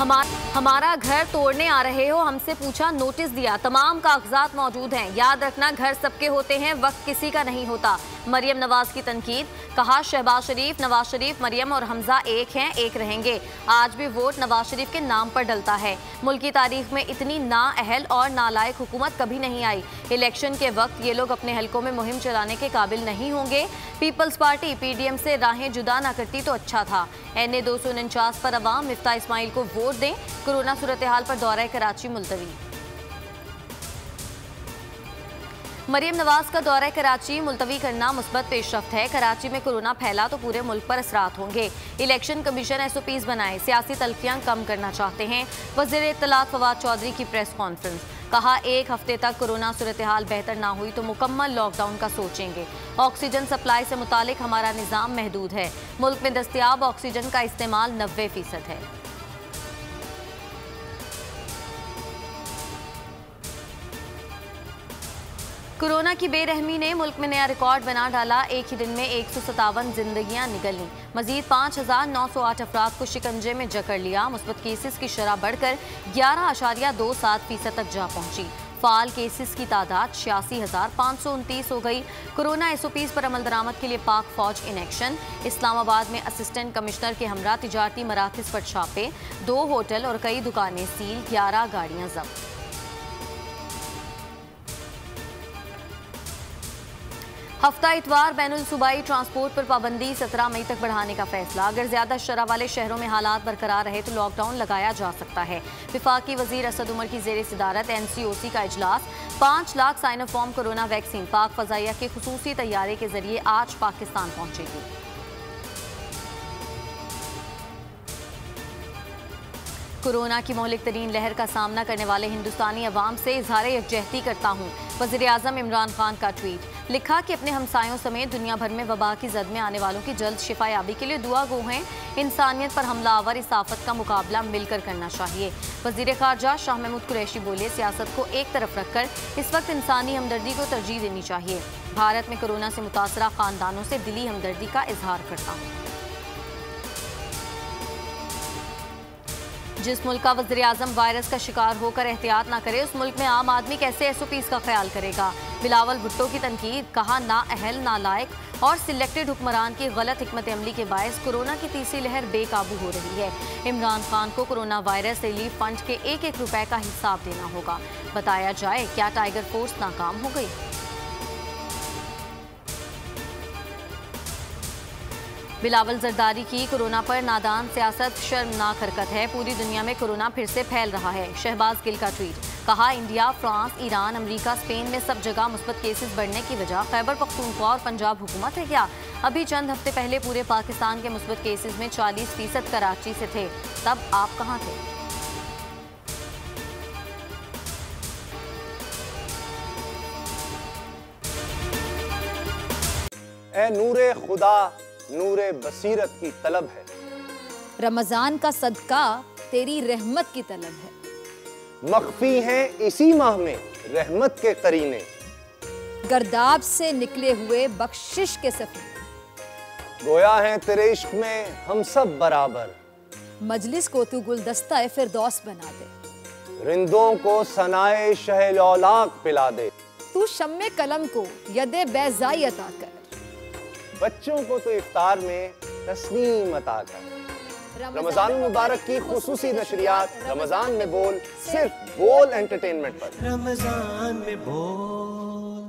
हमारा घर तोड़ने आ रहे हो, हमसे पूछा, नोटिस दिया, तमाम कागजात मौजूद हैं। याद रखना, घर सबके होते हैं, वक्त किसी का नहीं होता। मरियम नवाज की तनकीद। कहा, शहबाज शरीफ, नवाज शरीफ, मरियम और हमजा एक हैं, एक रहेंगे। आज भी वोट नवाज शरीफ के नाम पर डलता है। मुल्क की तारीख में इतनी नाअहल और नालायक हुकूमत कभी नहीं आई। इलेक्शन के वक्त ये लोग अपने हलकों में मुहिम चलाने के काबिल नहीं होंगे। पीपल्स पार्टी PDM से राहें जुदा ना करती तो अच्छा था। NA 249 पर अवाम मिफ्ता इस्माइल को वोट दें। कोरोना सूरत हाल पर दौरा कराची मुलतवी। मरियम नवाज का दौरा कराची मुलतवी करना मुस्बत पेशरफ्त है। कराची में कोरोना फैला तो पूरे मुल्क पर असरात होंगे। इलेक्शन कमीशन SOPs बनाए, सियासी तल्खियां कम करना चाहते हैं। वज़ीर इत्तलात फवाद चौधरी की प्रेस कॉन्फ्रेंस। कहा, एक हफ्ते तक कोरोना सूरत हाल बेहतर ना हुई तो मुकम्मल लॉकडाउन का सोचेंगे। ऑक्सीजन सप्लाई से मुतालिक हमारा निज़ाम महदूद है। मुल्क में दस्तयाब ऑक्सीजन का इस्तेमाल 90% है। कोरोना की बेरहमी ने मुल्क में नया रिकॉर्ड बना डाला। एक ही दिन में 157 जिंदगियां निगली। मजीद 5,908 अफराद को शिकंजे में जकड़ लिया। मुस्बत केसेस की शरह बढ़कर 11.27% तक जा पहुंची। फाल केसेस की तादाद 86,529 हो गई। कोरोना SOPs पर अमल दरामद के लिए पाक फौज इन एक्शन। इस्लामाबाद में असिस्टेंट कमिश्नर के हमरा तिजारती मराकज़ पर छापे। 2 होटल और कई दुकानें सील, 11 गाड़ियां जब्त। हफ्ता इतवार बैनुल सूबाई ट्रांसपोर्ट पर पाबंदी 17 मई तक बढ़ाने का फैसला। अगर ज्यादा शरह वाले शहरों में हालात बरकरार रहे तो लॉकडाउन लगाया जा सकता है। वफाकी वजीर असद उमर की जेर सदारत NCOC का इजलास। 5 lakh sign up form corona vaccine Pak Fizaia के खुसूसी तैयारे के जरिए आज पाकिस्तान पहुंचेगी। कोरोना की मौलिक तरीन लहर का सामना करने वाले हिंदुस्तानी अवाम से इजहार यकजहती करता हूँ। वज़ीर आज़म इमरान खान का ट्वीट। लिखा कि अपने हमसायों समेत दुनिया भर में वबा की जद में आने वालों की जल्द शिफायाबी के लिए दुआ गो हैं। इंसानियत पर हमलावर इस आफत का मुकाबला मिलकर करना चाहिए। वज़ीर ख़ारजा शाह महमूद कुरैशी बोले, सियासत को एक तरफ रखकर इस वक्त इंसानी हमदर्दी को तरजीह देनी चाहिए। भारत में कोरोना से मुतासरा ख़ानदानों से दिली हमदर्दी का इजहार करता हूँ। जिस मुल्क का वज़ीर आज़म वायरस का शिकार होकर एहतियात ना करे, उस मुल्क में आम आदमी कैसे SOPs का ख्याल करेगा। बिलावल भुट्टो की तनकीद। कहा, नाअहल, नालायक और सिलेक्टेड हुक्मरान की गलत हिकमत अमली के बायस कोरोना की तीसरी लहर बेकाबू हो रही है। इमरान खान को कोरोना वायरस रिलीफ फंड के 1-1 रुपए का हिसाब देना होगा। बताया जाए, क्या टाइगर फोर्स नाकाम हो गई? बिलावल जरदारी की कोरोना पर नादान सियासत शर्मनाक हरकत है। पूरी दुनिया में कोरोना फिर से फैल रहा है। शहबाज गिल का ट्वीट। कहा, India, France, Iran, America, Spain में सब जगह मुस्बत केसेस बढ़ने की वजह खैबर पख्तूनख्वा और पंजाब हुकूमत है क्या? अभी चंद हफ्ते पहले पूरे पाकिस्तान के मुस्बत केसेस में 40% कराची से थे। तब आप कहाँ थे? ए नूरे खुदा, नूरे बसीरत की तलब है। रमजान का सदका तेरी रहमत की तलब है। मख्फी हैं इसी माह में रहमत के करीने। गर्दाब से निकले हुए बख्शिश के सफर। गोया है तेरे इश्क में हम सब बराबर। मजलिस को तू गुलदस्ता फिरदौस बना दे। रिंदों को सनाए शहलौलाक पिला दे। तू शम्मे कलम को यदे बैज़ाई अता कर। बच्चों को तो इफ्तार में तस्नीम अता कर। रमजान मुबारक की खुसूसी नशरियात रमजान में बोल, सिर्फ बोल एंटरटेनमेंट पर। रमजान में बोल।